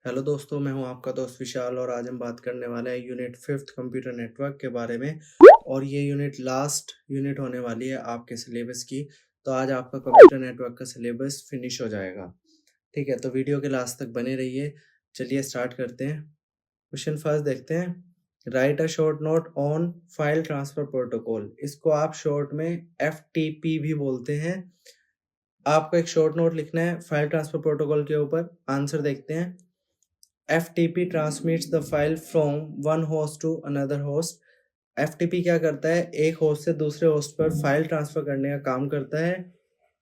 Hello दोस्तों, मैं हूं आपका दोस्त विशाल और आज हम बात करने वाले हैं यूनिट 5th कंप्यूटर नेटवर्क के बारे में। और ये यूनिट लास्ट यूनिट होने वाली है आपके सिलेबस की। तो आज आपका कंप्यूटर नेटवर्क का सिलेबस फिनिश हो जाएगा। ठीक है, तो वीडियो के लास्ट तक बने रहिए। चलिए स्टार्ट करते हैं। क्वेश्चन फर्स्ट देखते हैं। Right a short note on file transfer protocol. इसको आप शॉर्ट में FTP भी बोलते हैं। आपको एक शॉर्ट नोट लिखना है फाइल ट्रांसफर प्रोटोकॉल के ऊपर। आंसर देखते हैं। FTP transmits the file from one host to another host। FTP क्या करता है, एक होस्ट से दूसरे होस्ट पर फाइल ट्रांसफर करने का काम करता है।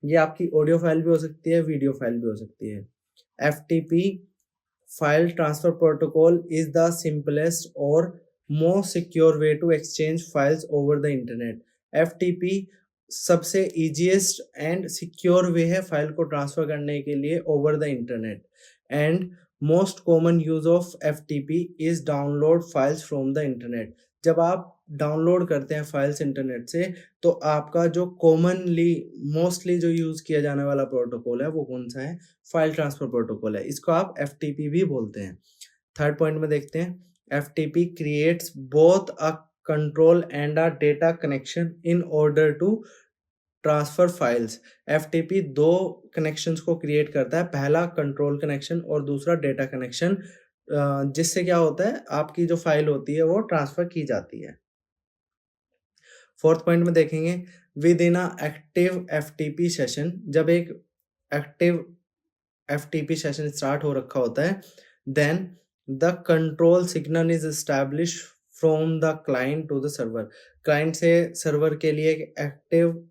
ये आपकी ऑडियो फाइल भी हो सकती है, वीडियो फाइल भी हो सकती है। FTP file transfer protocol is the simplest और most secure way to exchange files over the internet. FTP सबसे इजीएस्ट एंड सिक्योर वे है फाइल को ट्रांसफर करने के लिए over the internet. And most common use of FTP is download files from the internet. जब आप download करते हैं फाइल्स इंटरनेट से, तो आपका जो कॉमनली मोस्टली जो यूज किया जाने वाला प्रोटोकॉल है वो कौन सा है? फाइल ट्रांसफर प्रोटोकॉल है। इसको आप FTP भी बोलते हैं। थर्ड पॉइंट में देखते हैं। FTP creates both a control and a data connection in order to transfer files. FTP दो कनेक्शंस को क्रिएट करता है, पहला कंट्रोल कनेक्शन और दूसरा डेटा कनेक्शन, जिससे क्या होता है, आपकी जो फाइल होती है वो ट्रांसफर की जाती है। फोर्थ पॉइंट में देखेंगे। With in a active FTP session, जब एक एक्टिव FTP सेशन स्टार्ट हो रखा होता है, then the control signal is establish from the client to the server. Client से सर्वर के लिए एक एक्टिव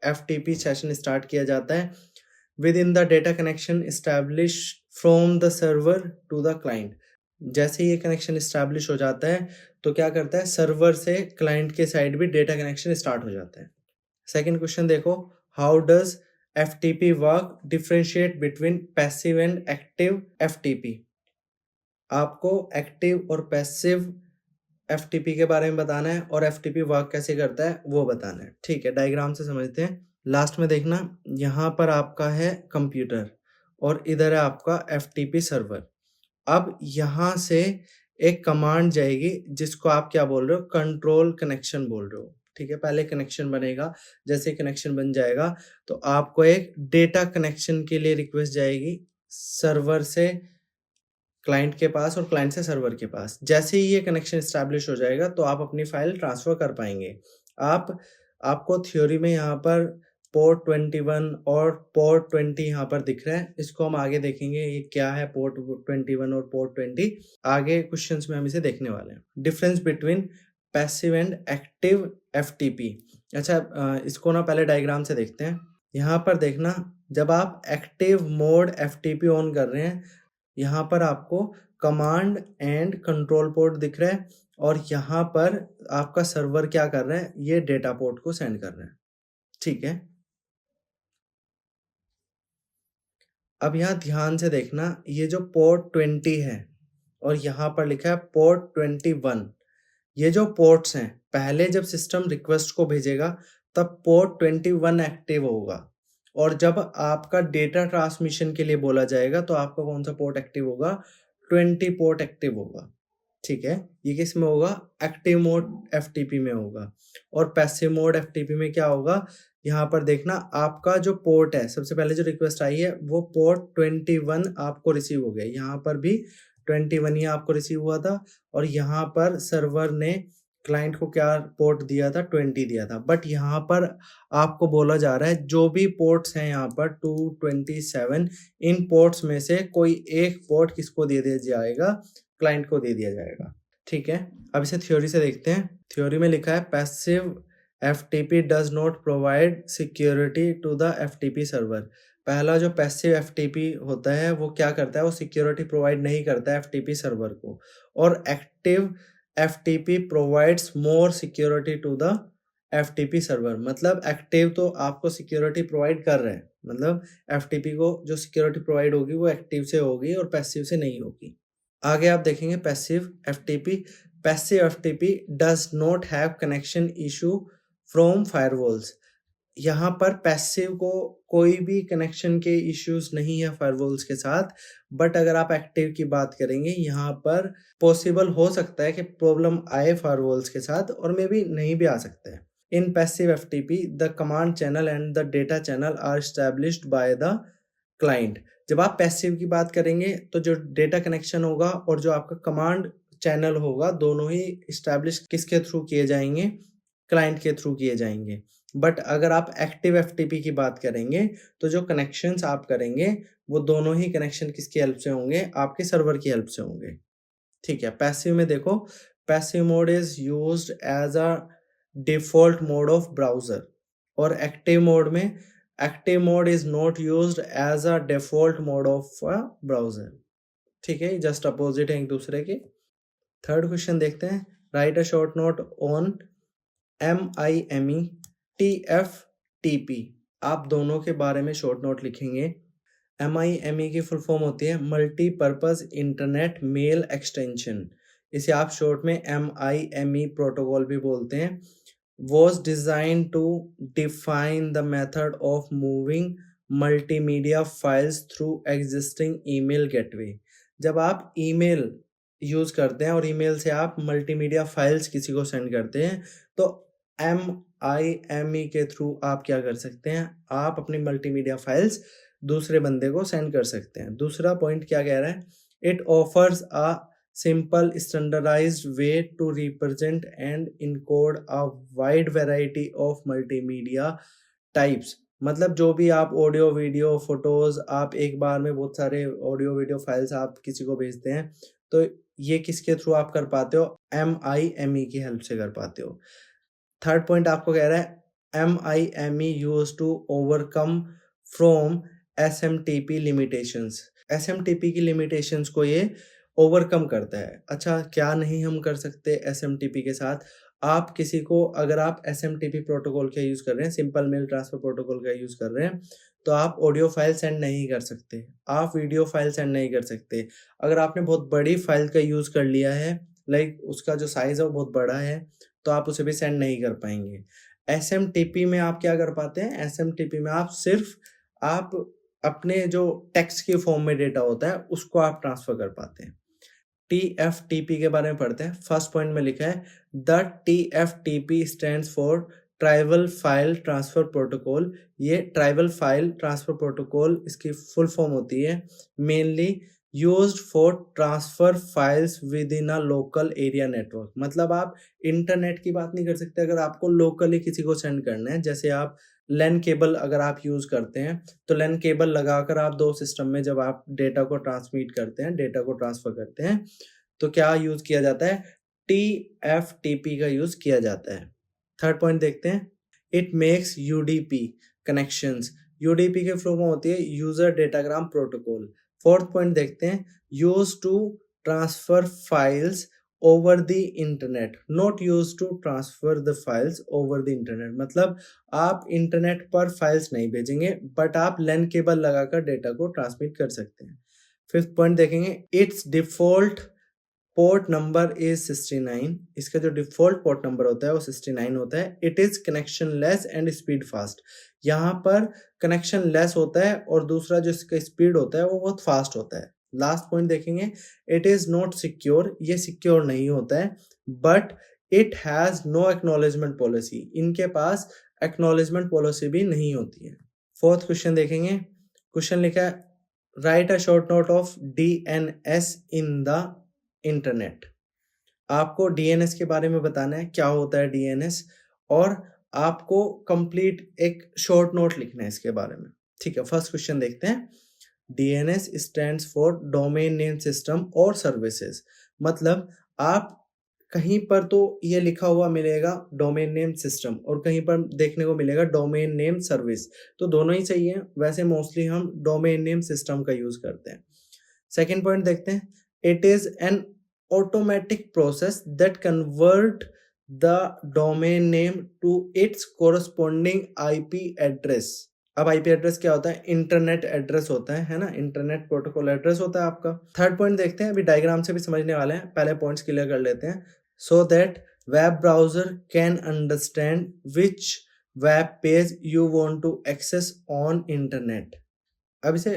FTP सेशन स्टार्ट किया जाता है। Within the data connection establish from the server to the client. जैसे ये कनेक्शन स्टैब्लिश हो जाता है, तो क्या करता है, सर्वर से क्लाइंट के साइड भी डेटा कनेक्शन स्टार्ट हो जाता है। सेकेंड क्वेश्चन देखो। How does FTP work? Differentiate between passive and active FTP। आपको एक्टिव और पैसिव FTP के बारे में बताना है और FTP वर्क कैसे करता है वो बताना है। ठीक है, डायग्राम से समझते हैं। लास्ट में देखना, यहाँ पर आपका है कंप्यूटर और इधर है आपका FTP सर्वर। अब यहाँ से एक कमांड जाएगी जिसको आप क्या बोल रहे हो? कंट्रोल कनेक्शन बोल रहे हो। ठीक है, पहले कनेक्शन बनेगा। जैसे कनेक्शन बन जाएगा तो आपको एक डेटा कनेक्शन के लिए रिक्वेस्ट जाएगी सर्वर से क्लाइंट के पास और क्लाइंट से सर्वर के पास। जैसे ही ये कनेक्शन एस्टैब्लिश हो जाएगा तो आप अपनी फाइल ट्रांसफर कर पाएंगे। आपको थ्योरी में यहाँ पर पोर्ट 21 और पोर्ट 20 यहाँ पर दिख रहा है। इसको हम आगे देखेंगे ये क्या है पोर्ट 21 और पोर्ट 20। आगे क्वेश्चंस में हम इसे देखने वाले हैं। Difference between passive and active FTP। अच्छा, इसको ना पहले डायग्राम से देखते हैं। यहाँ पर देखना, जब आप एक्टिव मोड FTP ऑन कर रहे हैं, यहाँ पर आपको कमांड एंड कंट्रोल पोर्ट दिख रहा है और यहाँ पर आपका सर्वर क्या कर रहा है, ये डेटा पोर्ट को सेंड कर रहा है। ठीक है, अब यहाँ ध्यान से देखना, ये जो पोर्ट 20 है और यहाँ पर लिखा है पोर्ट 21। ये जो पोर्ट्स हैं, पहले जब सिस्टम रिक्वेस्ट को भेजेगा तब पोर्ट 21 एक्टिव होगा और जब आपका डेटा ट्रांसमिशन के लिए बोला जाएगा तो आपका कौन सा पोर्ट एक्टिव होगा? 20 पोर्ट एक्टिव होगा। ठीक है, ये किस में होगा? एक्टिव मोड FTP में होगा। और पैसिव मोड FTP में क्या होगा? यहाँ पर देखना, आपका जो पोर्ट है, सबसे पहले जो रिक्वेस्ट आई है वो पोर्ट 21 आपको रिसीव हो गया। यहाँ पर भी 21 ही आपको रिसीव हुआ था और यहाँ पर सर्वर ने क्लाइंट को क्या पोर्ट दिया था? 20 दिया था। बट यहाँ पर आपको बोला जा रहा है जो भी पोर्ट्स हैं यहाँ पर 227, इन पोर्ट्स में से कोई एक पोर्ट किसको दे दिया जाएगा? क्लाइंट को दे दिया जाएगा। ठीक है, अब इसे थ्योरी से देखते हैं। थ्योरी में लिखा है passive FTP does not provide security to the FTP server. पहला जो पैसिव FTP होता है वो क्या करता है? वो सिक्योरिटी प्रोवाइड नहीं करता है FTP सर्वर को। और active FTP provides more security to the FTP server. मतलब एक्टिव तो आपको सिक्योरिटी प्रोवाइड कर रहे हैं, मतलब FTP को जो सिक्योरिटी प्रोवाइड होगी वो एक्टिव से होगी और पैसिव से नहीं होगी। आगे आप देखेंगे passive FTP। Passive FTP does not have connection issue from firewalls. यहाँ पर पैसिव को कोई भी कनेक्शन के इश्यूज नहीं है फायरवॉल्स के साथ, बट अगर आप एक्टिव की बात करेंगे यहाँ पर पॉसिबल हो सकता है कि प्रॉब्लम आए फायरवॉल्स के साथ और मे बी नहीं भी आ सकता है। In passive FTP the command channel and the data channel are established by the client. जब आप पैसिव की बात करेंगे तो जो डेटा कनेक्शन होगा और जो आपका कमांड चैनल होगा दोनों ही इस्टेब्लिश किसके थ्रू किए जाएंगे, क्लाइंट के थ्रू किए जाएंगे। बट अगर आप एक्टिव एफटीपी की बात करेंगे तो जो कनेक्शंस आप करेंगे वो दोनों ही कनेक्शन किसकी हेल्प से होंगे, आपके सर्वर की हेल्प से होंगे। ठीक है, पैसिव में देखो, passive mode is used as a default mode of browser और एक्टिव मोड में active mode is not used as a default mode of a browser. ठीक है, जस्ट अपोजिट है एक दूसरे के। थर्ड क्वेश्चन देखते हैं, right a short note on MIME TFTP। आप दोनों के बारे में शॉर्ट नोट लिखेंगे। MIME की फुल फॉर्म होती है मल्टीपर्पज इंटरनेट मेल एक्सटेंशन, इसे आप शॉर्ट में MIME प्रोटोकॉल भी बोलते हैं। was designed to define the method of moving multimedia files through existing email gateway। जब आप ईमेल यूज करते हैं और ईमेल से आप मल्टीमीडिया फाइल्स किसी को सेंड करते हैं तो MIME के थ्रू आप क्या कर सकते हैं, आप अपनी मल्टीमीडिया फाइल्स दूसरे बंदे को सेंड कर सकते हैं। दूसरा पॉइंट क्या कह रहा है, it offers a simple standardized way to represent and encode a wide variety of multimedia types। मतलब जो भी आप ऑडियो वीडियो फोटोज आप एक बार में बहुत सारे ऑडियो वीडियो फाइल्स आप किसी को भेजते हैं तो ये किसके थ्रू आप कर पाते हो, MIME की हेल्प से कर पाते हो। थर्ड पॉइंट आपको कह रहा है MIME use to overcome from SMTP limitations. SMTP की लिमिटेशंस को ये ओवरकम करता है। अच्छा, क्या नहीं हम कर सकते SMTP के साथ, आप किसी को अगर आप SMTP प्रोटोकॉल का यूज़ कर रहे हैं, सिंपल मेल ट्रांसफर प्रोटोकॉल का यूज़ कर रहे हैं तो आप ऑडियो फाइल सेंड नहीं कर सकते, आप वीडियो फाइल सेंड नहीं कर सकते। अगर आपने बहुत बड़ी फाइल का यूज़ कर लिया है, लाइक उसका जो साइज़ है वो बहुत बड़ा है तो आप उसे भी सेंड नहीं कर पाएंगे। SMTP में आप क्या कर पाते हैं, SMTP में आप सिर्फ आप अपने जो टेक्स्ट के फॉर्म में डेटा होता है उसको आप ट्रांसफर कर पाते हैं। TFTP के बारे में पढ़ते हैं। फर्स्ट पॉइंट में लिखा है the TFTP stands for tribal file transfer protocol. ये ट्राइबल फाइल ट्रांसफर प्रोटोकॉल इसकी फुल फॉर्म होती है mainly used for transfer files with in a local area network. मतलब आप इंटरनेट की बात नहीं कर सकते, अगर आपको लोकली किसी को सेंड करना है, जैसे आप लैन केबल अगर आप यूज करते हैं तो लैन केबल लगाकर आप दो सिस्टम में जब आप डेटा को ट्रांसमिट करते हैं, डेटा को ट्रांसफर करते हैं तो क्या यूज किया जाता है, TFTP का यूज किया जाता है। थर्ड पॉइंट देखते हैं, it makes UDP connections. UDP के फ्लो में होती है user datagram protocol. Fourth point देखते हैं, use to transfer files over the internet, not use to transfer the files over the internet. मतलब आप इंटरनेट पर फाइल्स नहीं भेजेंगे बट आप लैन केबल लगाकर डेटा को ट्रांसमिट कर सकते हैं। फिफ्थ पॉइंट देखेंगे, it's default port number is 69। इसका जो डिफॉल्ट पोर्ट नंबर होता है वो 69 होता है। It is connection less and speed fast. यहाँ पर कनेक्शन लेस होता है और दूसरा जो इसका स्पीड होता है वो बहुत फास्ट होता है। लास्ट पॉइंट देखेंगे, इट इज नॉट सिक्योर। ये सिक्योर नहीं होता है but it has no acknowledgement policy. इनके पास एक्नॉलेजमेंट पॉलिसी भी नहीं होती है। फोर्थ क्वेश्चन देखेंगे, क्वेश्चन लिखा है write a short note of DNS in the internet. आपको DNS के बारे में बताना है, क्या होता है DNS, और आपको कंप्लीट एक शॉर्ट नोट लिखना है इसके बारे में। ठीक है, फर्स्ट क्वेश्चन देखते हैं। DNS stands for domain name system और सर्विसेज। मतलब आप कहीं पर तो ये लिखा हुआ मिलेगा डोमेन नेम सिस्टम और कहीं पर देखने को मिलेगा डोमेन नेम सर्विस, तो दोनों ही सही है। वैसे मोस्टली हम डोमेन नेम सिस्टम का यूज करते हैं। सेकेंड पॉइंट देखते हैं, it is an automatic process that convert the domain name to its corresponding IP address. अब IP एड्रेस क्या होता है, इंटरनेट एड्रेस होता है ना, इंटरनेट प्रोटोकॉल एड्रेस होता है आपका। थर्ड पॉइंट देखते हैं, अभी डायग्राम से भी समझने वाले हैं, पहले पॉइंट्स क्लियर कर लेते हैं। So that web browser can understand which web page you want to access on internet. अब इसे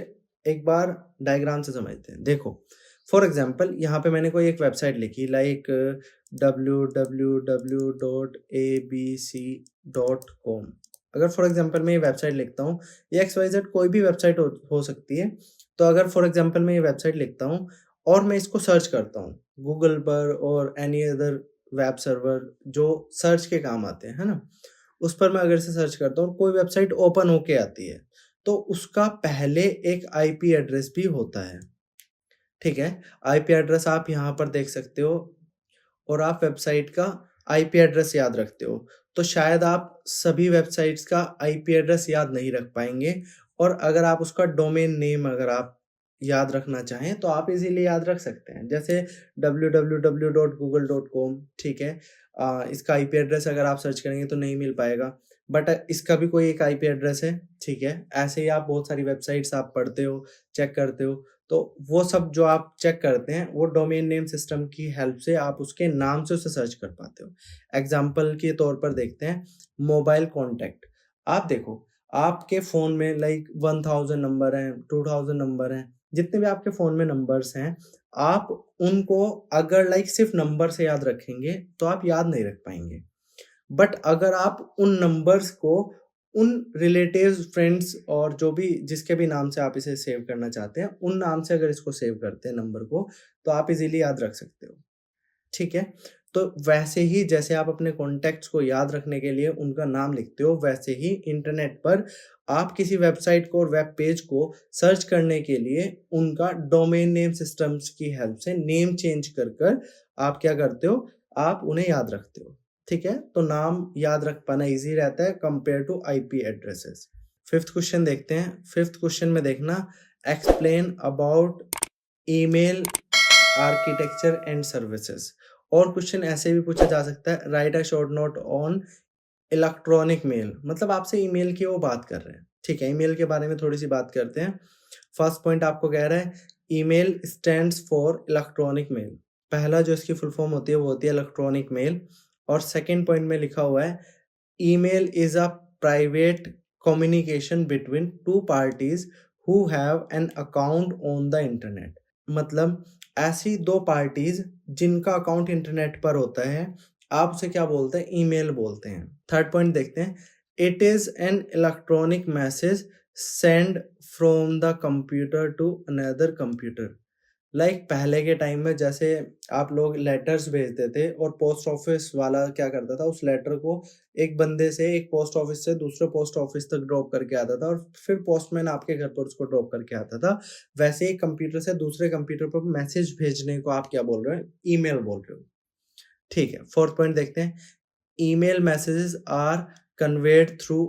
एक बार डायग्राम से समझते हैं। देखो, फॉर एग्जांपल यहाँ पे मैंने कोई एक वेबसाइट लिखी लाइक www.abc.com। अगर फॉर एग्जांपल मैं ये वेबसाइट लिखता हूँ, ये XYZ कोई भी वेबसाइट हो सकती है। तो अगर फॉर एग्जांपल मैं ये वेबसाइट लिखता हूँ और मैं इसको सर्च करता हूँ गूगल पर और एनी अदर वेब सर्वर जो सर्च के काम आते हैं, है ना? उस पर मैं अगर से सर्च करता हूँ, कोई वेबसाइट ओपन होके आती है, तो उसका पहले एक आईपी एड्रेस भी होता है, ठीक है? आईपी एड्रेस आप यहाँ पर देख सकते हो और आप वेबसाइट का आईपी एड्रेस याद रखते हो। तो शायद आप सभी वेबसाइट्स का आईपी एड्रेस याद नहीं रख पाएँगे और अगर आप उसका डोमेन नेम अगर आप याद रखना चाहें, तो आप इज़िली याद रख सकते हैं। जैसे www.google.com, ठीक है? इसका आईपी एड्रेस अगर आप सर्च करेंगे तो नहीं मिल पाएगा, बट इसका भी कोई एक आईपी एड्रेस है, ठीक है? ऐसे ही आप बहुत सारी वेबसाइट्स आप पढ़ते हो, चेक करते हो, तो वो सब जो आप चेक करते हैं, वो डोमेन नेम सिस्टम की हेल्प से आप उसके नाम से उसे सर्च कर पाते हो। एग्ज़ाम्पल के तौर पर देखते हैं, मोबाइल कॉन्टैक्ट। आप देखो, आपके फ़ोन में लाइक 1000 नंबर हैं, 2000 नंबर हैं, जितने भी आपके फ़ोन में नंबर्स हैं, आप उनको अगर लाइक सिर्फ़ नंबर से याद रखेंगे, तो आप याद नहीं रख पाएँगे। बट अगर आप उन नंबर्स को उन रिलेटिव्स, फ्रेंड्स और जो भी जिसके भी नाम से आप इसे सेव करना चाहते हैं, उन नाम से अगर इसको सेव करते हैं नंबर को, तो आप इज़िली याद रख सकते हो, ठीक है? तो वैसे ही जैसे आप अपने कॉन्टैक्ट्स को याद रखने के लिए उनका नाम लिखते हो, वैसे ही इंटरनेट पर आप किसी वेबसाइट को और वेब पेज को सर्च करने के लिए उनका डोमेन नेम सिस्टम्स की हेल्प से नेम चेंज कर आप क्या करते हो, आप उन्हें याद रखते हो, ठीक है? तो नाम याद रख पाना ईज़ी रहता है compare to IP addresses. 5th question देखते हैं। 5th क्वेश्चन में देखना, explain about email architecture and services. और क्वेश्चन ऐसे भी पूछा जा सकता है, write a short note on electronic mail. मतलब आपसे ईमेल की वो बात कर रहे हैं, ठीक है? ईमेल के बारे में थोड़ी सी बात करते हैं। फर्स्ट पॉइंट आपको कह रहा है, email stands for electronic mail. पहला जो इसकी फुल फॉर्म होती है वो होती है इलेक्ट्रॉनिक मेल। और सेकंड पॉइंट में लिखा हुआ है, email is a private communication between two parties who have an account on the internet. मतलब ऐसी दो पार्टीज जिनका अकाउंट इंटरनेट पर होता है, आप उसे क्या बोलते हैं? ईमेल बोलते हैं। थर्ड पॉइंट देखते हैं, it is an electronic message send from the computer to another computer. Like पहले के टाइम में जैसे आप लोग लेटर्स भेजते थे और पोस्ट ऑफिस वाला क्या करता था, उस लेटर को एक बंदे से एक पोस्ट ऑफिस से दूसरे पोस्ट ऑफिस तक ड्रॉप करके आता था और फिर पोस्टमैन आपके घर पर उसको ड्रॉप करके आता था। वैसे ही कंप्यूटर से दूसरे कंप्यूटर पर मैसेज भेजने को आप क्या बोल रहे हो? ईमेल बोल रहे हो, ठीक है? फोर्थ पॉइंट देखते हैं, email messages are conveyed through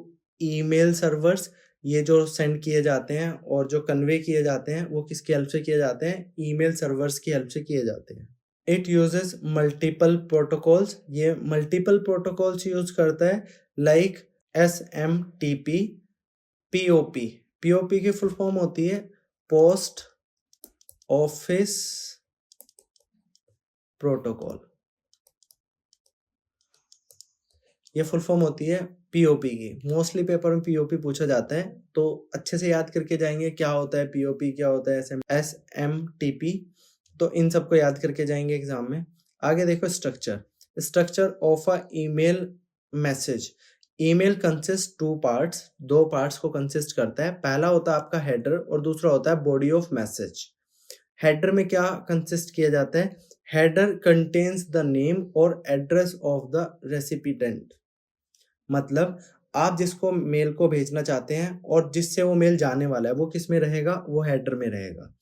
email servers. ये जो सेंड किए जाते हैं और जो कन्वे किए जाते हैं, वो किसकी हेल्प से किए जाते हैं? ईमेल सर्वर्स की हेल्प से किए जाते हैं। It uses multiple protocols. ये मल्टीपल प्रोटोकॉल्स यूज करता है लाइक SMTP, POP। POP की फुल फॉर्म होती है पोस्ट ऑफिस प्रोटोकॉल। ये फुल फॉर्म होती है पीओपी की। मोस्टली पेपर में पीओपी पूछा जाता है, तो अच्छे से याद करके जाएंगे क्या होता है पीओपी, क्या होता है SMTP। तो इन सबको याद करके जाएंगे एग्जाम में। आगे देखो, structure of a email message. Email consist two parts, दो पार्ट्स को कंसिस्ट करता है। पहला होता है आपका हेडर और दूसरा होता है बॉडी ऑफ मैसेज। हेडर में क्या कंसिस्ट किया जाता है? हेडर कंटेन्स द नेम और एड्रेस ऑफ द रेसिपिडेंट। मतलब आप जिसको मेल को भेजना चाहते हैं और जिससे वो मेल जाने वाला है, वो किस में रहेगा? वो हेडर में रहेगा।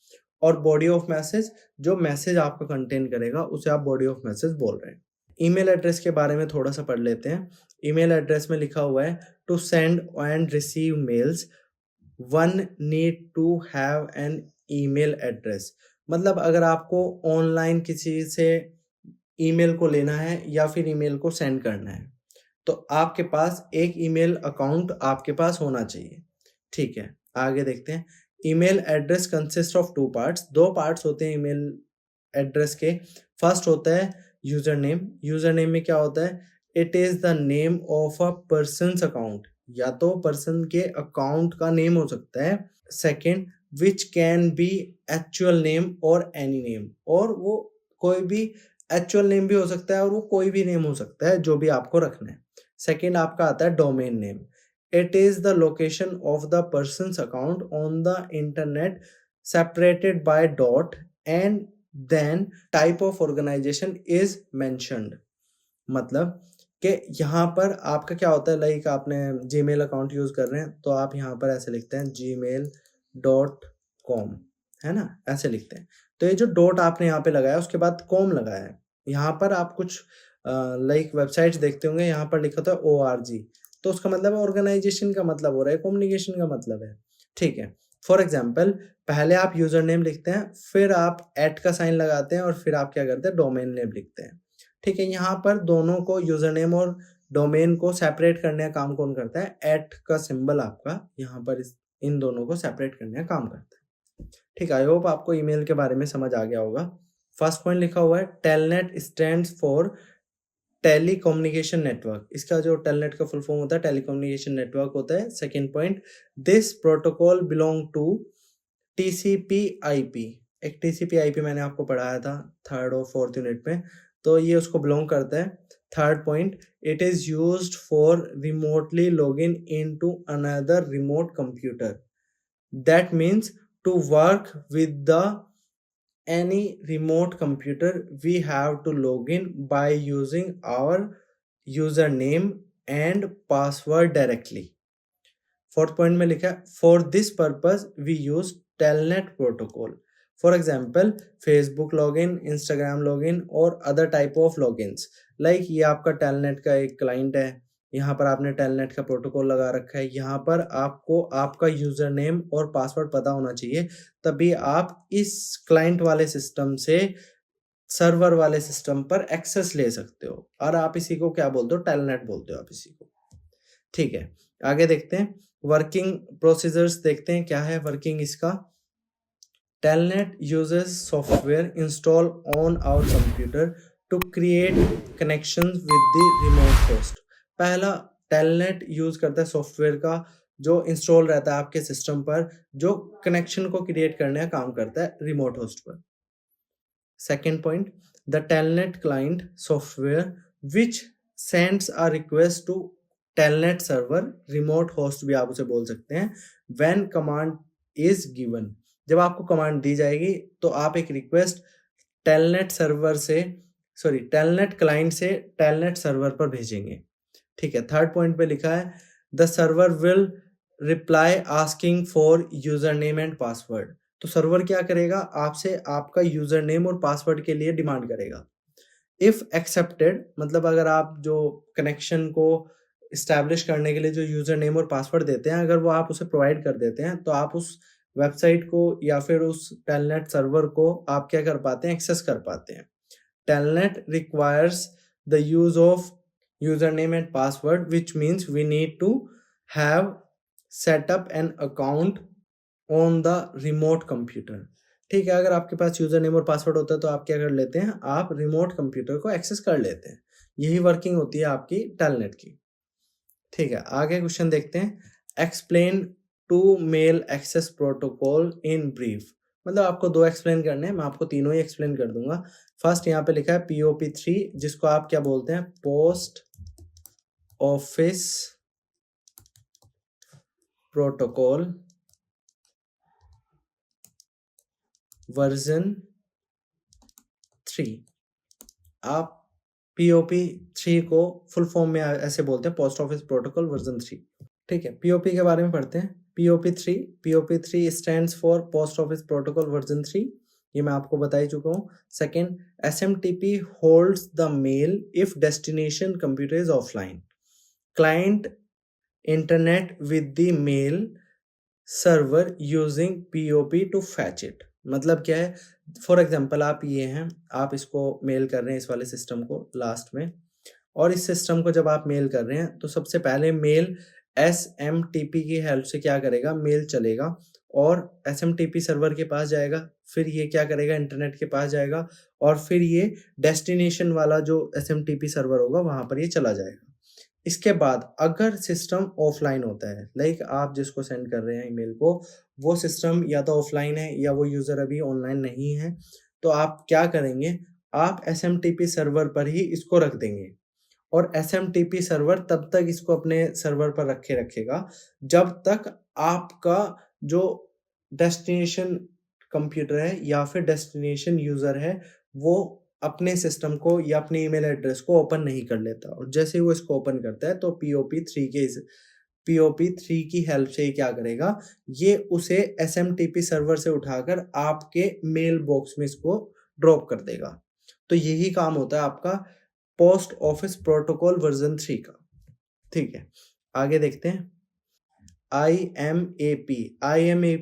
और बॉडी ऑफ मैसेज, जो मैसेज आपका कंटेन करेगा, उसे आप बॉडी ऑफ मैसेज बोल रहे हैं। ईमेल एड्रेस के बारे में थोड़ा सा पढ़ लेते हैं। ईमेल एड्रेस में लिखा हुआ है, to send and receive mails one need to have an email address. मतलब अगर आपको ऑनलाइन किसी से ईमेल को लेना है या फिर ईमेल को सेंड करना है, तो आपके पास एक ईमेल अकाउंट आपके पास होना चाहिए, ठीक है? आगे देखते हैं, email address consist of two parts. दो पार्ट्स होते हैं ईमेल एड्रेस के। फर्स्ट होता है यूजर नेम। यूजर नेम में क्या होता है? It is the name of a persons account, या तो पर्सन के अकाउंट का नेम हो सकता है। Second, which can be actual name और एनी नेम, और वो कोई भी एक्चुअल नेम भी हो सकता है और वो कोई भी नेम हो सकता है जो भी आपको रखना है। सेकंड आपका आता है domain name. It is the location of the persons account on the internet separated by dot, and then type of organization is mentioned। मतलब कि यहाँ पर आपका क्या होता है, लाइक आपने जीमेल अकाउंट यूज कर रहे हैं तो आप यहाँ पर ऐसे लिखते हैं gmail.com, है ना, ऐसे लिखते हैं। तो ये जो डॉट आपने यहाँ पे लगाया उसके बाद कॉम लगाया है, यहाँ पर आप कुछ लाइक वेबसाइट्स देखते होंगे, यहाँ पर लिखा होता है ORG, तो उसका मतलब है ऑर्गेनाइजेशन का मतलब हो रहा है, कम्युनिकेशन का मतलब है। ठीक है, फॉर एग्जाम्पल पहले आप यूजर नेम लिखते हैं, फिर आप एट का साइन लगाते हैं और फिर आप क्या करते हैं, डोमेन नेम लिखते हैं। ठीक है, यहाँ पर दोनों को, यूजर नेम और डोमेन को सेपरेट करने का काम कौन करता है, एट का सिंबल आपका यहाँ पर इन दोनों को सेपरेट करने का काम करता है। ठीक है, आई होप आपको ईमेल के बारे में समझ आ गया होगा। फर्स्ट पॉइंट लिखा हुआ है telnet stands for telecommunication network, इसका जो टेलनेट का फुल फॉर्म होता है टेलीकम्युनिकेशन नेटवर्क होता है। Second point, this protocol belong to TCP/IP, एक TCP/IP मैंने आपको पढ़ाया था थर्ड और फोर्थ यूनिट में, तो ये उसको बिलोंग करता है। Third point, it is used for remotely log in into another remote computer, that means to work with the any remote computer we have to log in by using our username and password directly। Fourth point में लिखा है for this purpose we use telnet protocol, for example Facebook login, Instagram login और other type of logins. Like ये आपका telnet का एक client है, यहाँ पर आपने टेलनेट का प्रोटोकॉल लगा रखा है, यहाँ पर आपको आपका यूजर नेम और पासवर्ड पता होना चाहिए, तभी आप इस क्लाइंट वाले सिस्टम से सर्वर वाले सिस्टम पर एक्सेस ले सकते हो, और आप इसी को क्या बोलते हो, टेलनेट बोलते हो आप इसी को। ठीक है, आगे देखते हैं वर्किंग प्रोसीजर्स, देखते हैं क्या है वर्किंग इसका। Telnet uses software install on our computer to create connections with the remote host. पहला, टेलनेट यूज करता है सॉफ्टवेयर का जो इंस्टॉल रहता है आपके सिस्टम पर, जो कनेक्शन को क्रिएट करने का काम करता है रिमोट होस्ट पर। Second point, the Telnet client software which sends a request to Telnet server, remote host भी आप उसे बोल सकते हैं। व्हेन कमांड इज गिवन, जब आपको कमांड दी जाएगी तो आप एक रिक्वेस्ट टेलनेट सर्वर से, सॉरी टेलनेट क्लाइंट से टेलनेट सर्वर पर भेजेंगे। ठीक है, थर्ड पॉइंट पे लिखा है the server will reply asking for user name and password. तो सर्वर क्या करेगा, आपसे आपका यूजर नेम और पासवर्ड के लिए डिमांड करेगा। इफ एक्सेप्टेड, मतलब अगर आप जो कनेक्शन को इस्टेब्लिश करने के लिए जो यूजर नेम और पासवर्ड देते हैं, अगर वो आप उसे प्रोवाइड कर देते हैं तो आप उस वेबसाइट को या फिर उस टेलनेट सर्वर को आप क्या कर पाते हैं, एक्सेस कर पाते हैं। Telnet requires the use of user name and password, which means we need to have set up an account on the remote computer. ठीक है, अगर आपके पास यूजर नेम और पासवर्ड होता है तो आप क्या कर लेते हैं, आप रिमोट कंप्यूटर को एक्सेस कर लेते हैं। यही वर्किंग होती है आपकी टेलनेट की। ठीक है, आगे क्वेश्चन देखते हैं। Explain two mail access protocol in brief, मतलब आपको दो एक्सप्लेन करने हैं, मैं आपको तीनों ही एक्सप्लेन कर दूंगा। फर्स्ट यहाँ पे लिखा है POP3, जिसको आप क्या बोलते हैं, पोस्ट ऑफिस प्रोटोकॉल वर्जन 3। आप POP3 को फुल फॉर्म में ऐसे बोलते हैं, पोस्ट ऑफिस प्रोटोकॉल वर्जन 3। ठीक है, POP के बारे में पढ़ते हैं। POP3 stands for post office protocol version 3, ये मैं आपको बता ही चुका हूँ। Second, SMTP holds the mail if destination computer is offline, client internet with the mail server using POP to fetch it. मतलब क्या है, फॉर एग्जाम्पल आप ये हैं, आप इसको मेल कर रहे हैं इस वाले सिस्टम को लास्ट में, और इस सिस्टम को जब आप मेल कर रहे हैं तो सबसे पहले मेल SMTP की हेल्प से क्या करेगा, मेल चलेगा और एसएमटीपी सर्वर के पास जाएगा, फिर ये क्या करेगा, इंटरनेट के पास जाएगा और फिर ये डेस्टिनेशन वाला जो एसएमटीपी सर्वर होगा वहाँ पर ये चला जाएगा। इसके बाद अगर सिस्टम ऑफलाइन होता है, लाइक आप जिसको सेंड कर रहे हैं ईमेल को, वो सिस्टम या तो ऑफलाइन है या वो यूज़र अभी ऑनलाइन नहीं है, तो आप क्या करेंगे, आप एसएमटीपी सर्वर पर ही इसको रख देंगे और एसएमटीपी सर्वर तब तक इसको अपने सर्वर पर रखेगा जब तक आपका जो डेस्टिनेशन कंप्यूटर है या फिर डेस्टिनेशन यूज़र है, वो अपने सिस्टम को या अपने ईमेल एड्रेस को ओपन नहीं कर लेता और जैसे ही वो इसको ओपन करता है तो पीओपी 3 की हेल्प से ये क्या करेगा, ये उसे एसएमटीपी सर्वर से उठाकर आपके मेल बॉक्स में इसको ड्रॉप कर देगा। तो यही काम होता है आपका पोस्ट ऑफिस प्रोटोकॉल वर्जन 3 का। ठीक है, आगे देखते हैं। IMAP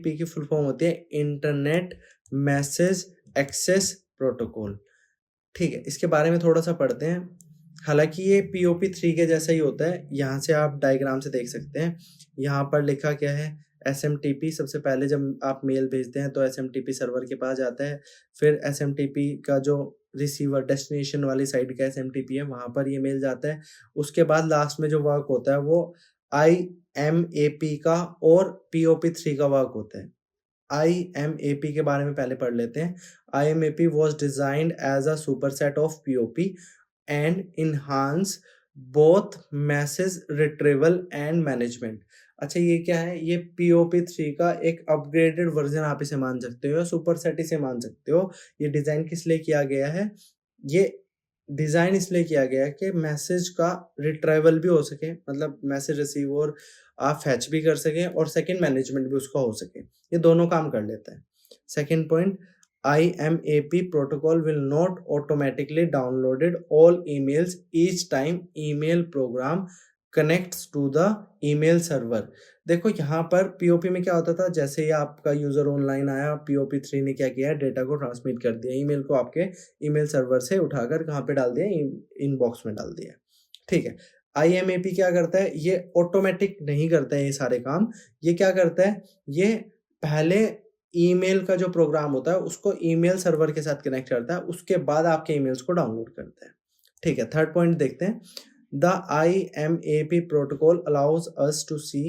की फुल फॉर्म होती है इंटरनेट मैसेज एक्सेस प्रोटोकॉल। ठीक है, इसके बारे में थोड़ा सा पढ़ते हैं। हालांकि ये POP 3 के जैसा ही होता है, यहाँ से आप डायग्राम से देख सकते हैं। यहाँ पर लिखा क्या है, SMTP सबसे पहले जब आप मेल भेजते हैं तो SMTP सर्वर के पास जाता है, फिर SMTP का जो रिसीवर डेस्टिनेशन वाली साइड का SMTP है वहाँ पर ये मेल जाता है। उसके बाद लास्ट में जो वर्क होता है वो IMAP का और POP 3 का वर्क होता है। IMAP के बारे में पहले पढ़ लेते हैं। IMAP was designed as a superset of POP and enhance both message retrieval and management। अच्छा, ये क्या है, ये POP 3 का एक अपग्रेडेड वर्जन आप इसे मान सकते हो, सुपरसेट इसे मान सकते हो। ये डिज़ाइन किस लिए किया गया है, ये डिज़ाइन इसलिए किया गया है कि मैसेज का रिट्राइवल भी हो सके, मतलब मैसेज रिसीव और आप फैच भी कर सकें और सेकंड मैनेजमेंट भी उसका हो सके, ये दोनों काम कर लेता है। Second point, IMAP protocol will not automatically downloaded all emails each time email program connects to the email server। देखो यहाँ पर POP में क्या होता था, जैसे ही आपका यूजर ऑनलाइन आया, POP 3 ने क्या किया, डेटा को ट्रांसमिट कर दिया, ईमेल को आपके ईमेल सर्वर से उठाकर कहाँ पे डाल दिया, इनबॉक्स में डाल दिया। ठीक है, IMAP क्या करता है, ये ऑटोमेटिक नहीं करता है ये सारे काम। ये क्या करता है, ये पहले ईमेल का जो प्रोग्राम होता है उसको ईमेल सर्वर के साथ कनेक्ट करता है, उसके बाद आपके ईमेल्स को डाउनलोड करता है। ठीक है, थर्ड पॉइंट देखते हैं। The IMAP protocol allows us to see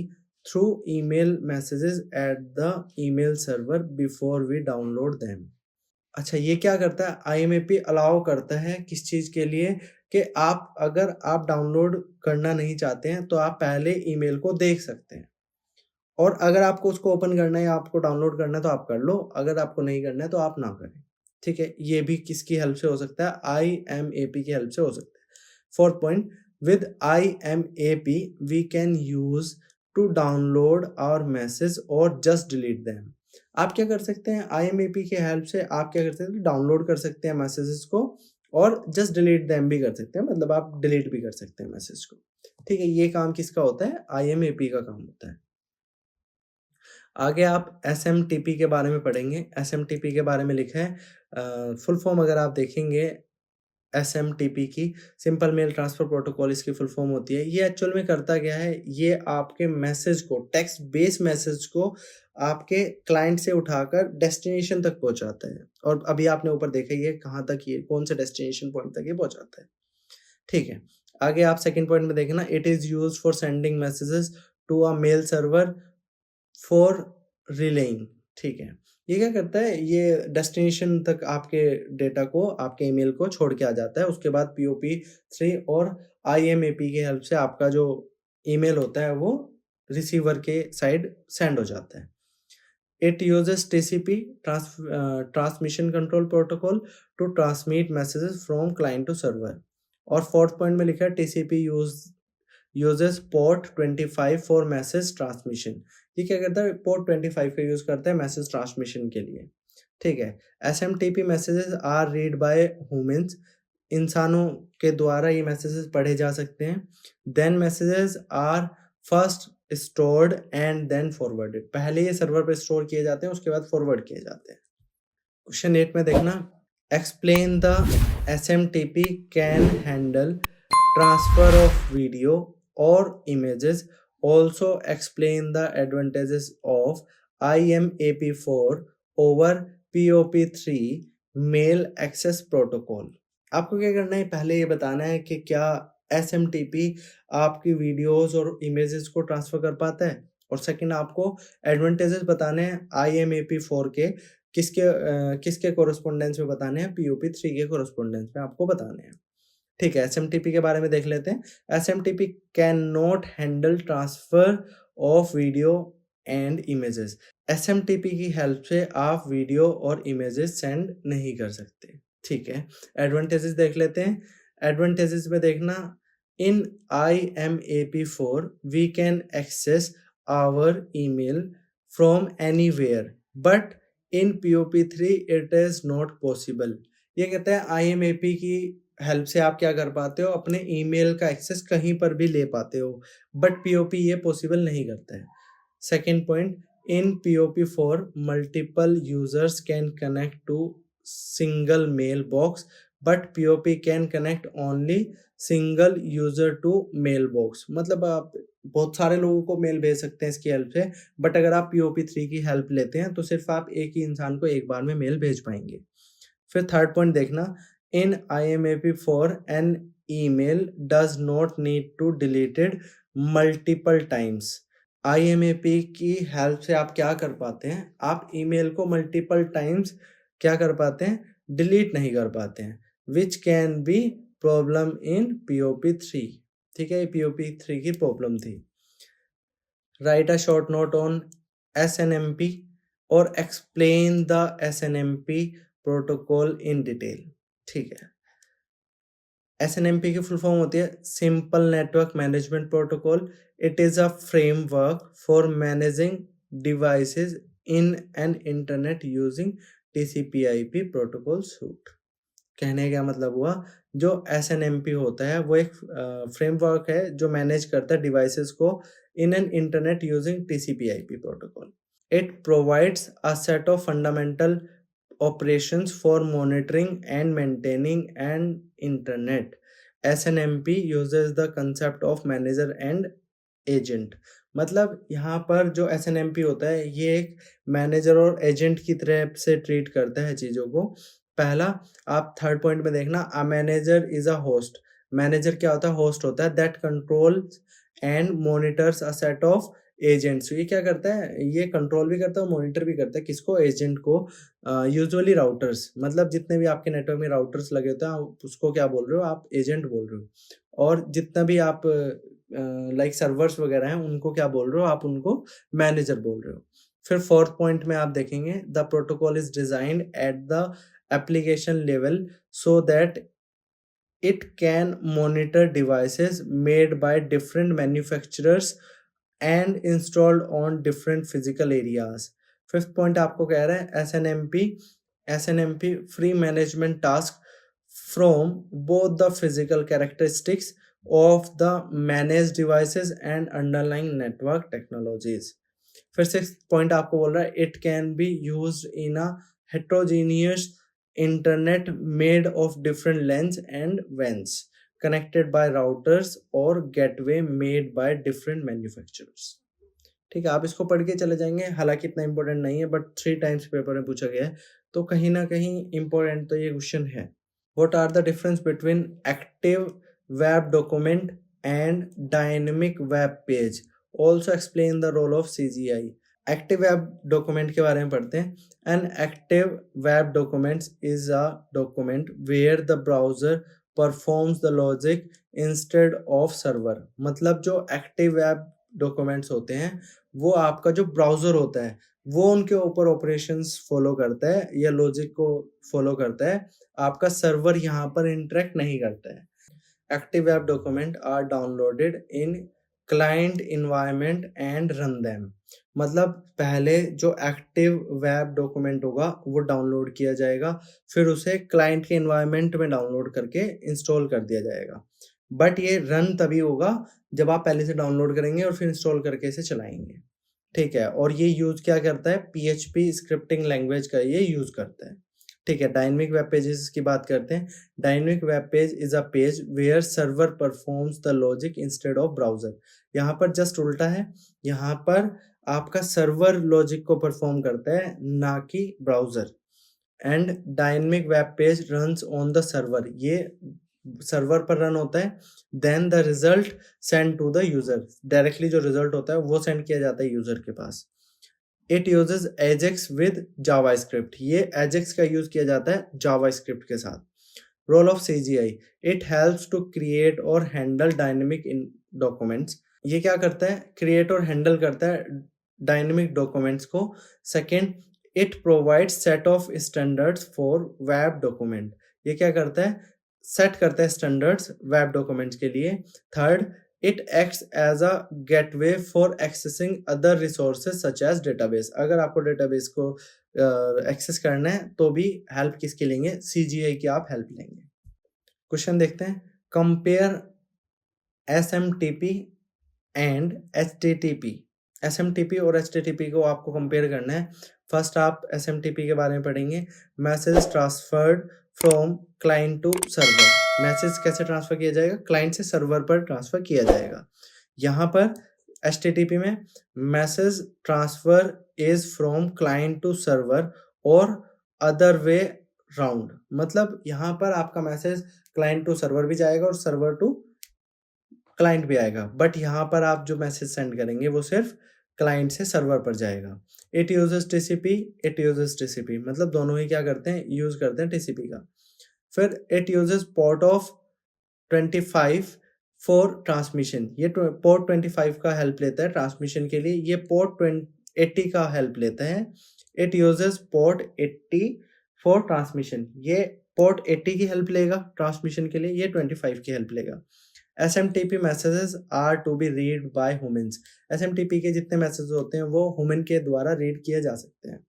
through email messages at the email server before we download them. अच्छा, ये क्या करता है, IMAP अलाउ करता है किस चीज़ के लिए, कि अगर आप डाउनलोड करना नहीं चाहते हैं तो आप पहले ईमेल को देख सकते हैं और अगर आपको उसको ओपन करना है या आपको डाउनलोड करना है तो आप कर लो, अगर आपको नहीं करना है तो आप ना करें। ठीक है, ये भी किसकी हेल्प से हो सकता है, IMAP की हेल्प से हो सकता है। Fourth point, with IMAP we can use to download our message और जस्ट डिलीट देम। आप क्या कर सकते हैं, IMAP की हेल्प से आप क्या कर सकते हैं, डाउनलोड कर सकते हैं मैसेजेस को और जस्ट डिलीट देम भी कर सकते हैं, मतलब आप डिलीट भी कर सकते हैं मैसेज को। ठीक है, ये काम किसका होता है, IMAP का काम होता है। आगे आप SMTP के बारे में पढ़ेंगे। SMTP के बारे में लिखा है, फुल फॉर्म अगर आप देखेंगे SMTP की, सिंपल मेल ट्रांसफर प्रोटोकॉल इसकी फुल फॉर्म होती है। ये एक्चुअल में करता क्या है, ये आपके मैसेज को, टेक्स्ट बेस मैसेज को आपके क्लाइंट से उठाकर डेस्टिनेशन तक पहुंचाता है और अभी आपने ऊपर देखा ये कहाँ तक, ये कौन से डेस्टिनेशन पॉइंट तक ये पहुंचाता है। ठीक है, आगे आप सेकंड पॉइंट में देखना, it is used for sending messages to a mail server for relaying. ठीक है, ये क्या करता है, ये डेस्टिनेशन तक आपके डेटा को, आपके ईमेल को छोड़ के आ जाता है। उसके बाद POP 3 और IMAP की हेल्प से आपका जो ईमेल होता है वो रिसीवर के साइड सेंड हो जाता है। It uses TCP transmission control protocol to transmit messages from client to server. और फोर्थ पॉइंट में लिखा है TCP uses port 25 for message transmission. ये क्या करता है, पोर्ट 25 का यूज करता है मैसेज ट्रांसमिशन के लिए। ठीक है, SMTP messages are read by humans, इंसानों के द्वारा ये मैसेजेस पढ़े जा सकते हैं। Then messages are first stored and then forwarded, पहले ये सर्वर पे स्टोर किए जाते हैं उसके बाद फॉरवर्ड किए जाते हैं। क्वेश्चन 8 में देखना, explain the SMTP can handle transfer of video और images, also explain the advantages of IMAP4 over POP3 mail access protocol. आपको क्या करना है, पहले ये बताना है कि क्या SMTP आपकी वीडियोस और इमेजेस को ट्रांसफर कर पाता है, और सेकंड आपको एडवांटेजेस बताने हैं IMAP4 के, किसके कोरेस्पोंडेंस में बताने हैं, POP3 के कोरेस्पोंडेंस में आपको बताने हैं। ठीक है, SMTP के बारे में देख लेते हैं। SMTP can not handle transfer of video and images. SMTP की हेल्प से आप वीडियो और इमेजेस सेंड नहीं कर सकते। ठीक है, एडवांटेजेस देख लेते हैं। एडवांटेजेस में देखना, in IMAP4 we can access our email from anywhere, but in POP3 it is not possible. ये कहते हैं IMAP की हेल्प से आप क्या कर पाते हो, अपने ईमेल का एक्सेस कहीं पर भी ले पाते हो, बट POP ये पॉसिबल नहीं करता है। Second point, in POP4 multiple users can connect to single mail box, but POP can connect only single user to mail box. मतलब आप बहुत सारे लोगों को मेल भेज सकते हैं इसकी हेल्प से, बट अगर आप POP3 की हेल्प लेते हैं तो सिर्फ आप एक ही इंसान को एक बार में मेल भेज पाएंगे। फिर थर्ड पॉइंट देखना, in IMAP4 an email does not need to deleted multiple times। IMAP की हेल्प से आप क्या कर पाते हैं, आप ईमेल को मल्टीपल टाइम्स क्या कर पाते हैं, डिलीट नहीं कर पाते हैं, which can be problem in POP3। ठीक है, POP3 की प्रॉब्लम थी। Right a short note on SNMP और explain the SNMP protocol in detail. ठीक है, SNMP की फुल फॉर्म होती है simple network management protocol. It is a framework for managing devices in an internet using TCP/IP protocol suit. कहने का मतलब हुआ, जो SNMP होता है वो एक फ्रेमवर्क है जो मैनेज करता है डिवाइसेस को in an internet using TCP/IP protocol. It provides a set of fundamental operations for monitoring and maintaining an internet. SNMP uses the concept of manager and agent। मतलब यहाँ पर जो SNMP होता है ये एक मैनेजर और एजेंट की तरह से ट्रीट करता है चीज़ों को। पहला, आप थर्ड पॉइंट में देखना, a manager is a host. Manager क्या होता है, होस्ट होता है, that controls and monitors a set of agents. ये क्या करता है, ये कंट्रोल भी करता है और मॉनिटर भी करता है, किसको, एजेंट को। यूजुअली राउटर्स, मतलब जितने भी आपके नेटवर्क में राउटर्स लगे होते हैं आप उसको क्या बोल रहे हो, आप एजेंट बोल रहे हो। और जितना भी आप लाइक सर्वर्स वगैरह हैं उनको क्या बोल रहे हो, आप उनको मैनेजर बोल रहे हो। फिर फोर्थ पॉइंट में आप देखेंगे, the protocol is designed at the application level so that it can monitor devices made by different manufacturers and installed on different physical areas। Fifth point आपको कह रहा है SNMP free management task from both the physical characteristics of the managed devices and underlying network technologies। फिर sixth point आपको बोल रहा है, it can be used in a heterogeneous internet made of different LANs and WANs connected by routers or gateway made by different manufacturers। ठीक है, आप इसको पढ़ के चले जाएंगे, हालांकि इतना इंपॉर्टेंट नहीं है, बट 3 टाइम्स पेपर में पूछा गया है तो कहीं ना कहीं इंपॉर्टेंट तो ये क्वेश्चन है। What are the difference between active web document and dynamic web page, also explain the role of CGI। Active web document के बारे में पढ़ते हैं। An active web documents is a document where the browser performs the logic instead of server. मतलब जो active web documents होते हैं वो आपका जो ब्राउजर होता है वो उनके ऊपर ऑपरेशंस फॉलो करता है या लॉजिक को फॉलो करता है, आपका सर्वर यहाँ पर इंटरेक्ट नहीं करता है। Active web document are downloaded in client environment and run them. मतलब पहले जो एक्टिव वेब डॉक्यूमेंट होगा वो डाउनलोड किया जाएगा, फिर उसे क्लाइंट के इन्वायरमेंट में डाउनलोड करके इंस्टॉल कर दिया जाएगा। बट ये रन तभी होगा जब आप पहले से डाउनलोड करेंगे और फिर इंस्टॉल करके इसे चलाएंगे। ठीक है, और ये यूज क्या करता है, PHP स्क्रिप्टिंग लैंग्वेज का ये यूज करता है। ठीक है, डायनेमिक वेब पेजेस की बात करते हैं। Dynamic web page is a page where server performs the logic instead of browser. यहाँ पर जस्ट उल्टा है, यहाँ पर आपका सर्वर लॉजिक को परफॉर्म करता है, ना कि browser. And dynamic web page runs on the server, ये सर्वर पर रन होता है। Then the result send to the user, directly जो रिजल्ट होता है वो सेंड किया जाता है यूज़र के पास। It uses AJAX with JavaScript, ये एजेक्स का यूज किया जाता है जावास्क्रिप्ट के साथ। Role of CGI, it helps to create और हैंडल डायनेमिक इन डॉक्यूमेंट्स, ये क्या करता है, क्रिएट और हैंडल करता है डायनेमिक डॉक्यूमेंट्स को। Second, it provides set of standards for web document, ये क्या करता है, सेट करता है स्टैंडर्ड्स वेब डॉक्यूमेंट्स के लिए। Third, it acts as a gateway for accessing other resources such as database, अगर आपको डेटाबेस को एक्सेस करना है तो भी हेल्प किसकी लेंगे, सीजीआई की आप हेल्प लेंगे। क्वेश्चन देखते हैं, compare SMTP and HTTP. SMTP और एचटीटीपी को आपको कंपेयर करना है। फर्स्ट आप एसएमटीपी के बारे में पढ़ेंगे, message transferred from client to server, message कैसे ट्रांसफर किया जाएगा, क्लाइंट से सर्वर पर ट्रांसफर किया जाएगा। यहाँ पर एचटीटीपी में message transfer is from client to server और अदर वे राउंड, मतलब यहाँ पर आपका मैसेज क्लाइंट टू सर्वर भी जाएगा और सर्वर टू क्लाइंट भी आएगा, बट यहाँ पर आप जो मैसेज सेंड करेंगे वो सिर्फ क्लाइंट से सर्वर पर जाएगा। It uses TCP, it uses TCP, मतलब दोनों ही क्या करते हैं, यूज करते हैं टीसीपी का। फिर it uses port of 25 for transmission, ये पोर्ट 25 का हेल्प लेता है ट्रांसमिशन के लिए, ये पोर्ट 80 का हेल्प लेता है। It uses port 80 for transmission, ये पोर्ट 80 की हेल्प लेगा ट्रांसमिशन के लिए, ये 25 की हेल्प लेगा। SMTP messages are to be read by humans, SMTP के जितने मैसेज होते हैं वो ह्यूमन के द्वारा रीड किए जा सकते हैं।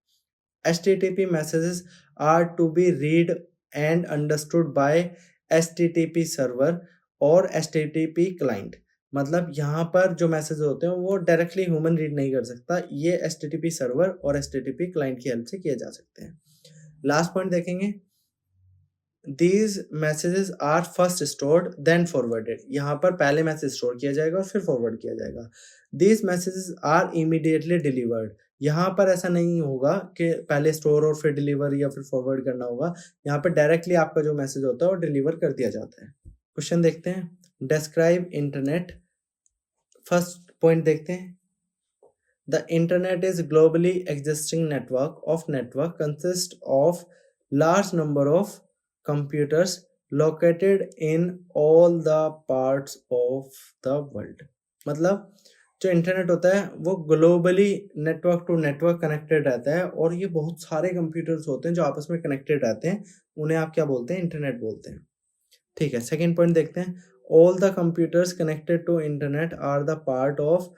HTTP messages are to be read and understood by HTTP server और HTTP क्लाइंट, मतलब यहाँ पर जो मैसेज होते हैं वो डायरेक्टली ह्यूमन रीड नहीं कर सकता, ये HTTP सर्वर और HTTP क्लाइंट की हेल्प से किए जा सकते हैं। लास्ट पॉइंट देखेंगे, These messages are first stored then forwarded, यहाँ पर पहले मैसेज स्टोर किया जाएगा और फिर फॉरवर्ड किया जाएगा। These messages are immediately delivered, यहाँ पर ऐसा नहीं होगा कि पहले स्टोर और फिर डिलीवर या फिर फॉरवर्ड करना होगा, यहाँ पर डायरेक्टली आपका जो मैसेज होता है वो डिलीवर कर दिया जाता है। क्वेश्चन देखते हैं, डिस्क्राइब इंटरनेट। फर्स्ट पॉइंट देखते हैं, The internet is globally existing network of network consists of large number of computers located in all the parts of the world, मतलब जो इंटरनेट होता है वो globally network to network connected रहता है और ये बहुत सारे कंप्यूटर्स होते हैं जो आपस में कनेक्टेड रहते हैं, उन्हें आप क्या बोलते हैं, इंटरनेट बोलते हैं। ठीक है, सेकेंड पॉइंट देखते हैं, all the computers connected to internet are the part of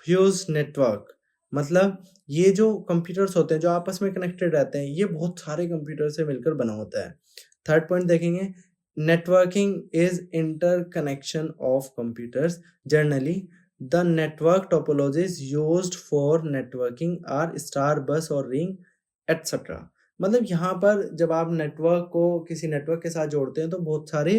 huge network, मतलब ये जो कंप्यूटर्स होते हैं जो आपस में कनेक्टेड रहते हैं ये बहुत सारे कंप्यूटर से मिलकर बना होता है। थर्ड पॉइंट देखेंगे, networking is interconnection of computers, generally the network topologies used for networking are star, bus और रिंग एटसेट्रा, मतलब यहाँ पर जब आप नेटवर्क को किसी नेटवर्क के साथ जोड़ते हैं तो बहुत सारे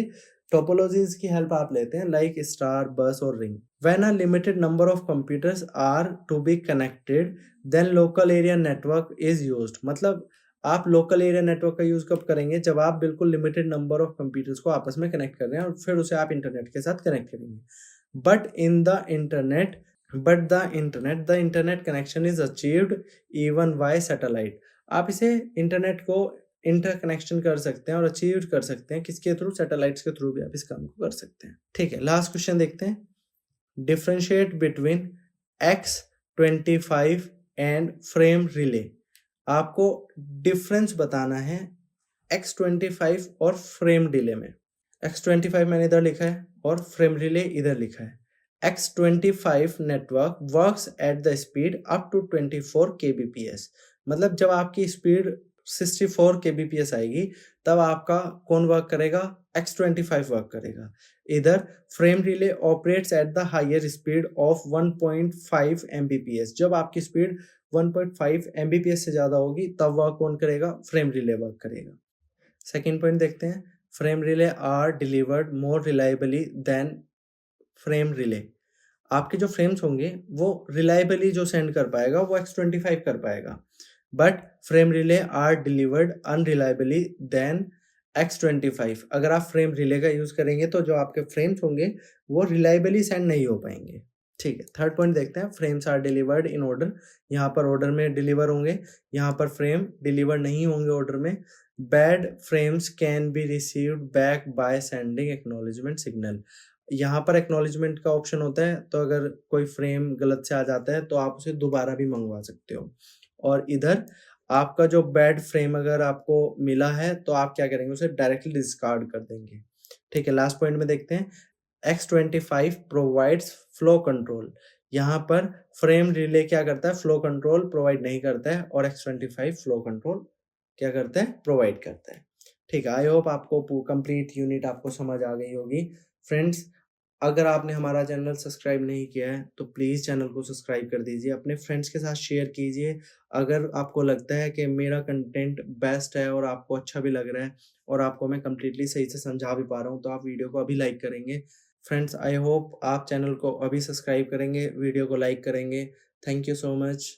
टोपोलॉजीज की हेल्प आप लेते हैं, लाइक स्टार, बस और ring. When a limited number of computers are to be connected, then local area network is used, मतलब आप लोकल एरिया नेटवर्क का यूज कब करेंगे, जब आप बिल्कुल लिमिटेड नंबर ऑफ कंप्यूटर्स को आपस में कनेक्ट कर रहे हैं और फिर उसे आप इंटरनेट के साथ कनेक्ट करेंगे। But the internet connection is achieved even bye satellite, आप इसे इंटरनेट को इंटरकनेक्शन कर सकते हैं और अचीव कर सकते हैं किसके थ्रू, सैटेलाइट्स के थ्रू भी आप इस काम को कर सकते हैं। ठीक है, लास्ट क्वेश्चन देखते हैं, differentiate between X25 and frame relay, आपको डिफरेंस बताना है X25 और फ्रेम रिले में। X25 मैंने इधर लिखा है और फ्रेम रिले इधर लिखा है। X25 network works at the speed up to 24 kbps, मतलब जब आपकी स्पीड 64 kbps आएगी तब आपका कौन वर्क करेगा, X25 वर्क करेगा। इधर frame relay operates at the higher speed of 1.5 mbps, जब आपकी स्पीड 1.5 mbps से ज़्यादा होगी तब वर्क कौन करेगा, फ्रेम रिले वर्क करेगा। सेकेंड पॉइंट देखते हैं, frame relay are delivered more reliably than frame relay, आपके जो फ्रेम्स होंगे वो रिलायबली जो सेंड कर पाएगा वो X25 कर पाएगा। But frame relay are delivered unreliably then X25। अगर आप फ्रेम रिले का यूज़ करेंगे तो जो आपके फ्रेम्स होंगे वो रिलायबली सेंड नहीं हो पाएँगे। ठीक है, थर्ड पॉइंट देखते हैं, frames are delivered in order. यहाँ पर ऑर्डर में डिलीवर होंगे, यहाँ पर फ्रेम डिलीवर नहीं होंगे ऑर्डर में। Bad frames can be received back by sending acknowledgement signal. यहाँ पर एक्नॉलेजमेंट का ऑप्शन होता है, तो अगर कोई फ्रेम गलत से आ जाता है तो आप उसे दोबारा भी मंगवा सकते हो। और इधर आपका जो बैड फ्रेम अगर आपको मिला है तो आप क्या करेंगे, उसे डायरेक्टली डिस्कार्ड कर देंगे। ठीक है, लास्ट पॉइंट में देखते हैं, X25 प्रोवाइड्स फ्लो कंट्रोल। यहाँ पर फ्रेम रिले क्या करता है, फ्लो कंट्रोल प्रोवाइड नहीं करता है, और X25 फ्लो कंट्रोल क्या करता है, प्रोवाइड करता है। ठीक है, आई होप आपको कंप्लीट यूनिट आपको समझ आ गई होगी। फ्रेंड्स, अगर आपने हमारा चैनल सब्सक्राइब नहीं किया है तो प्लीज़ चैनल को सब्सक्राइब कर दीजिए, अपने फ्रेंड्स के साथ शेयर कीजिए। अगर आपको लगता है कि मेरा कंटेंट बेस्ट है और आपको अच्छा भी लग रहा है और आपको मैं कंप्लीटली सही से समझा भी पा रहा हूँ, तो आप वीडियो को अभी लाइक करेंगे। फ्रेंड्स, आई होप आप चैनल को अभी सब्सक्राइब करेंगे, वीडियो को लाइक करेंगे। Thank you so much.